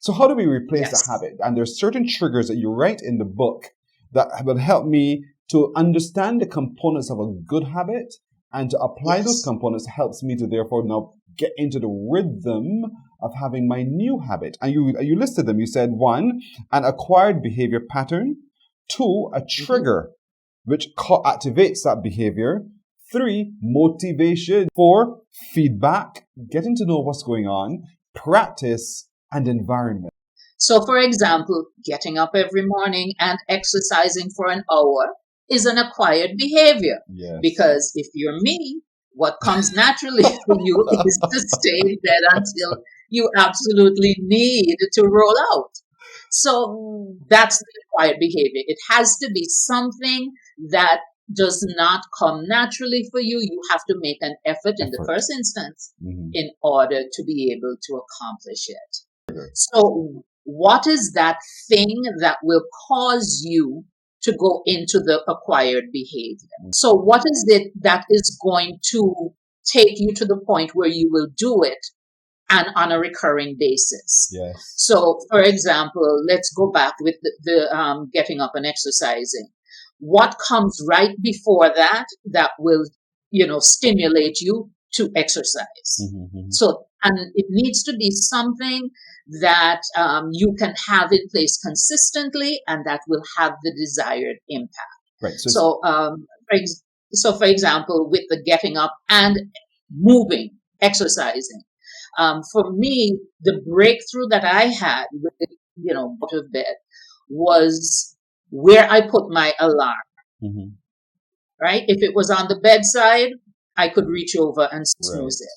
So how do we replace Yes. the habit? And there's certain triggers that you write in the book that will help me to understand the components of a good habit, and to apply those Yes. components helps me to therefore now get into the rhythm of having my new habit. And you listed them. You said 1, an acquired behavior pattern; 2, a trigger which activates that behavior; 3, motivation; 4, feedback, getting to know what's going on; practice; and environment. So, for example, getting up every morning and exercising for an hour is an acquired behavior. Yes. Because if you're me, what comes naturally for you is to stay in bed until you absolutely need to roll out. So that's the acquired behavior. It has to be something that does not come naturally for you. You have to make an effort in the first instance in order to be able to accomplish it. So what is that thing that will cause you to go into the acquired behavior? So what is it that is going to take you to the point where you will do it and on a recurring basis? Yes. So, for example, let's go back with the getting up and exercising. What comes right before that will, stimulate you to exercise? So, and it needs to be something that you can have in place consistently, and that will have the desired impact. Right. So, for example, with the getting up and moving, exercising. For me, the breakthrough that I had with, out of bed was where I put my alarm. Right? If it was on the bedside, I could reach over and snooze it.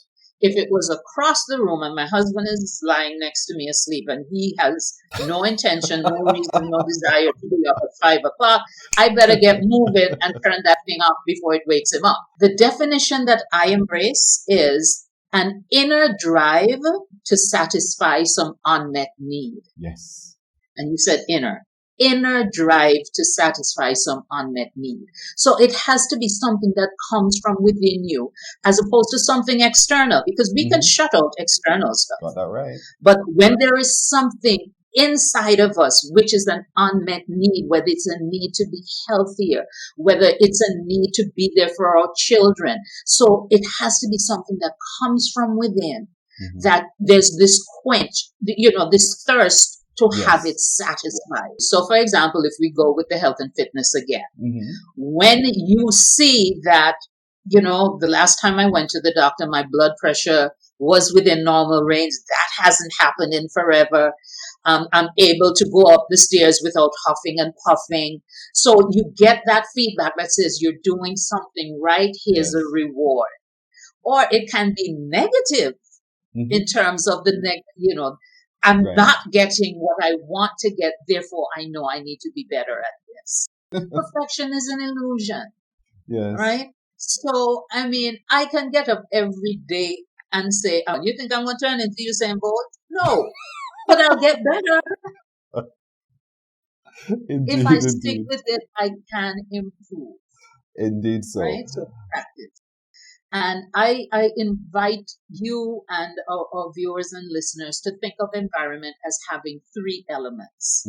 If it was across the room and my husband is lying next to me asleep and he has no intention, no reason, no desire to be up at 5 o'clock, I better get moving and turn that thing off before it wakes him up. The definition that I embrace is an inner drive to satisfy some unmet need. Yes. And you said inner drive to satisfy some unmet need. So it has to be something that comes from within you as opposed to something external, because we can shut out external stuff. Got that right. But when there is something inside of us, which is an unmet need, whether it's a need to be healthier, whether it's a need to be there for our children. So it has to be something that comes from within, that there's this quench, this thirst to have it satisfied. So, for example, if we go with the health and fitness again, when you see that, the last time I went to the doctor, my blood pressure was within normal range. That hasn't happened in forever. I'm able to go up the stairs without huffing and puffing. So you get that feedback that says you're doing something right. Here's a reward. Or it can be negative in terms of I'm not getting what I want to get. Therefore, I know I need to be better at this. Perfection is an illusion. Yes. Right? So, I can get up every day and say, oh, you think I'm going to turn into Usain Bolt? No. But I'll get better. If I stick with it, I can improve. Indeed so. Right? So practice. And I invite you and our viewers and listeners to think of environment as having 3 elements.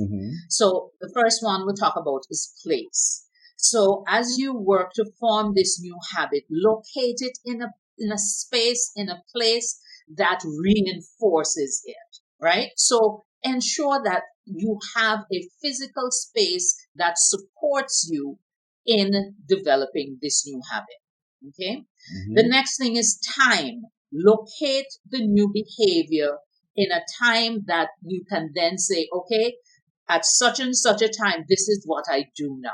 So the first one we'll talk about is place. So as you work to form this new habit, locate it in a space, in a place that reinforces it, right? So ensure that you have a physical space that supports you in developing this new habit. Okay. The next thing is time. Locate the new behavior in a time that you can then say, okay, at such and such a time, this is what I do now.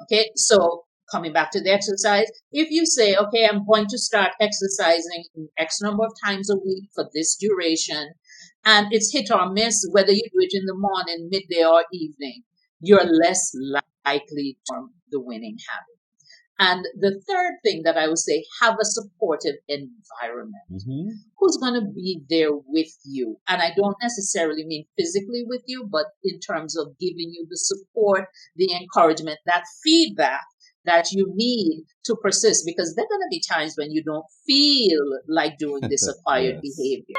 Okay. So coming back to the exercise, if you say, okay, I'm going to start exercising X number of times a week for this duration, and it's hit or miss, whether you do it in the morning, midday, or evening, you're less likely to form the winning habit. And the third thing that I would say, have a supportive environment. Who's going to be there with you? And I don't necessarily mean physically with you, but in terms of giving you the support, the encouragement, that feedback that you need to persist, because there are going to be times when you don't feel like doing this acquired behavior.